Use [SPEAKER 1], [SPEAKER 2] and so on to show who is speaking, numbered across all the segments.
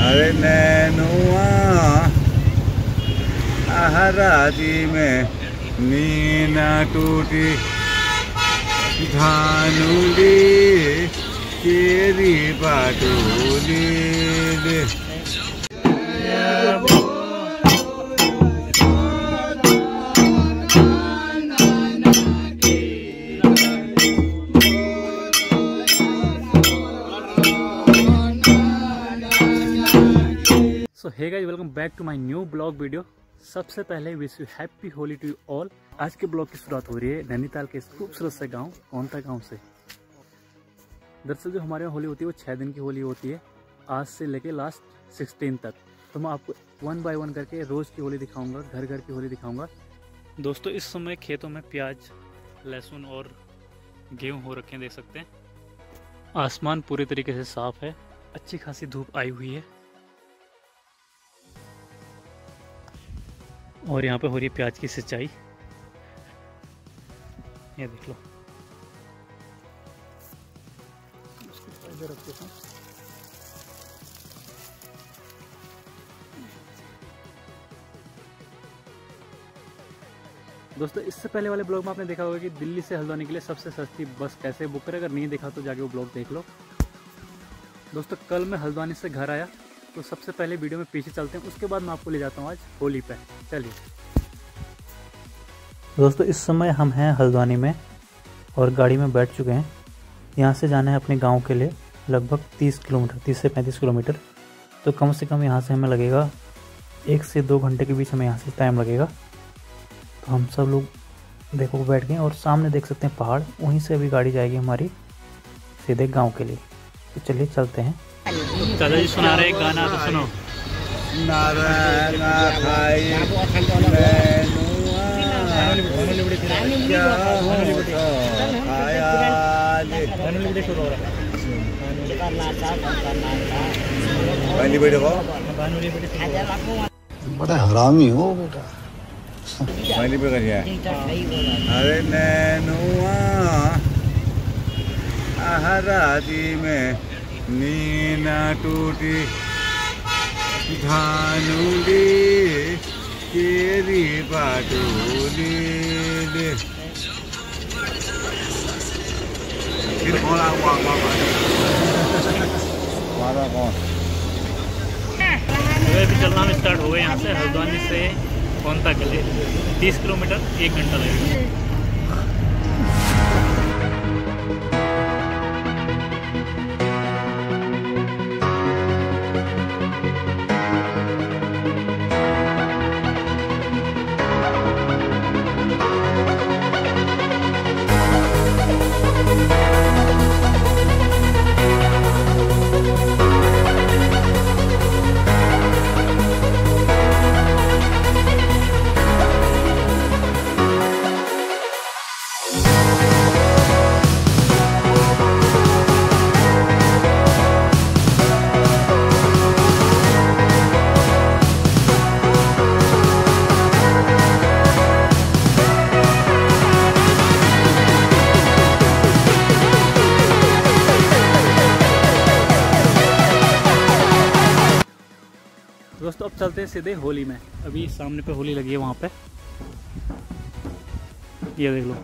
[SPEAKER 1] अरे नैनुआ आहराती में नीना टूटी धानुली तेरी बाटोली दे।
[SPEAKER 2] So hey guys, welcome back to my new blog video. सबसे पहले wish you happy Holi to you all. आज के ब्लॉग की शुरुआत हो रही है नैनीताल के इस खूबसूरत से गांव कोंता गांव से। दरअसल जो हमारे यहाँ होली होती है वो 6 दिन की होली होती है, आज से लेके लास्ट 16 तक। तो मैं आपको 1 बाय 1 करके रोज़ की होली दिखाऊंगा, घर घर की होली दिखाऊंगा। दोस्तों इस समय खेतों में प्याज, लहसुन और गेहूँ हो रखे हैं, देख सकते हैं। आसमान पूरी तरीके से साफ है, अच्छी खासी धूप आई हुई है और यहाँ पे हो रही है प्याज की सिंचाई। ये देख लो, इधर रख देता हूं। दोस्तों इससे पहले वाले ब्लॉग में आपने देखा होगा कि दिल्ली से हल्द्वानी के लिए सबसे सस्ती बस कैसे बुक करें। अगर नहीं देखा तो जाके वो ब्लॉग देख लो। दोस्तों कल मैं हल्द्वानी से घर आया, तो सबसे पहले वीडियो में पीछे चलते हैं, उसके बाद मैं आपको ले जाता हूँ आज होली पे। चलिए दोस्तों, इस समय हम हैं हल्द्वानी में और गाड़ी में बैठ चुके हैं। यहाँ से जाना है अपने गांव के लिए लगभग 30 किलोमीटर, 30 से 35 किलोमीटर। तो कम से कम यहाँ से हमें लगेगा 1 से 2 घंटे के बीच हमें यहाँ से टाइम लगेगा। तो हम सब लोग देखो बैठ गए और सामने देख सकते हैं पहाड़, वहीं से अभी गाड़ी जाएगी हमारी सीधे गाँव के लिए। तो चलिए चलते हैं। दादाजी सुना रहे गाना, तो सुनो।
[SPEAKER 1] बड़ा हरामी हो बेटा। अरे नैनुआ आहराती में नीना टूटी धानुली तेरी बाटोली दे। फिर कौन
[SPEAKER 2] भी चलना में स्टार्ट हो गए। यहाँ से हल्द्वानी से कोंता के लिए 30 किलोमीटर 1 घंटा लगेगा। दोस्तों अब चलते हैं सीधे होली में। अभी सामने पे होली लगी है, वहाँ पे ये देख लो।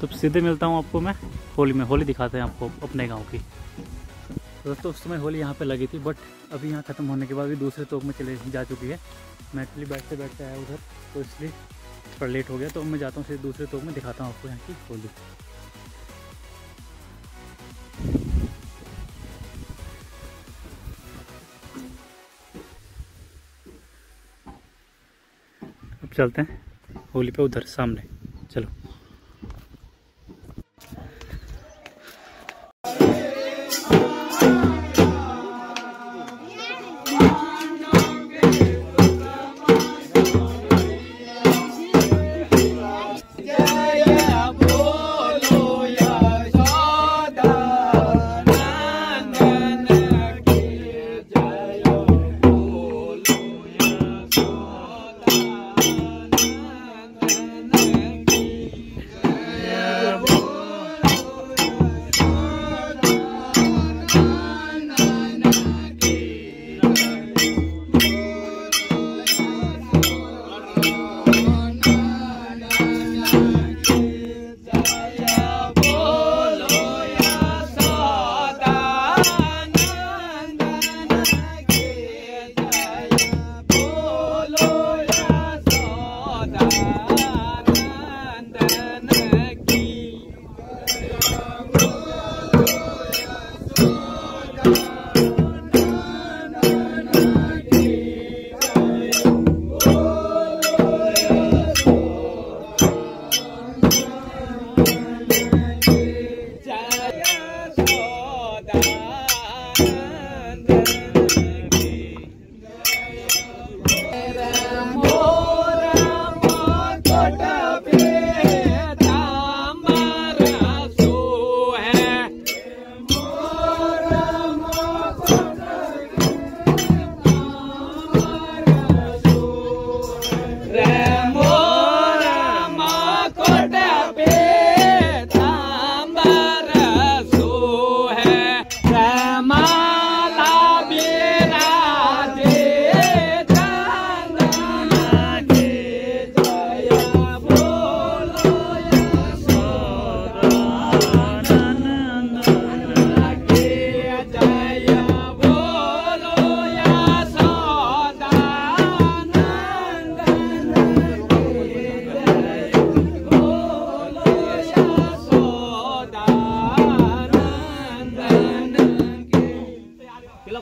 [SPEAKER 2] तो सीधे मिलता हूँ आपको मैं होली में। होली दिखाते हैं आपको अपने गांव की। दोस्तों उस समय होली यहाँ पे लगी थी, बट अभी यहाँ ख़त्म होने के बाद भी दूसरे तोप में चले जा चुकी है। मैं एक्चुअली बैठते बैठते आया उधर, तो इसलिए थोड़ा लेट हो गया। तो मैं जाता हूँ सीधे दूसरे तोप में, दिखाता हूँ आपको यहाँ की होली। चलते हैं होली पे उधर सामने, चलो।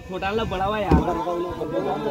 [SPEAKER 3] खोटाला बड़ा हुआ यार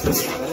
[SPEAKER 3] अरे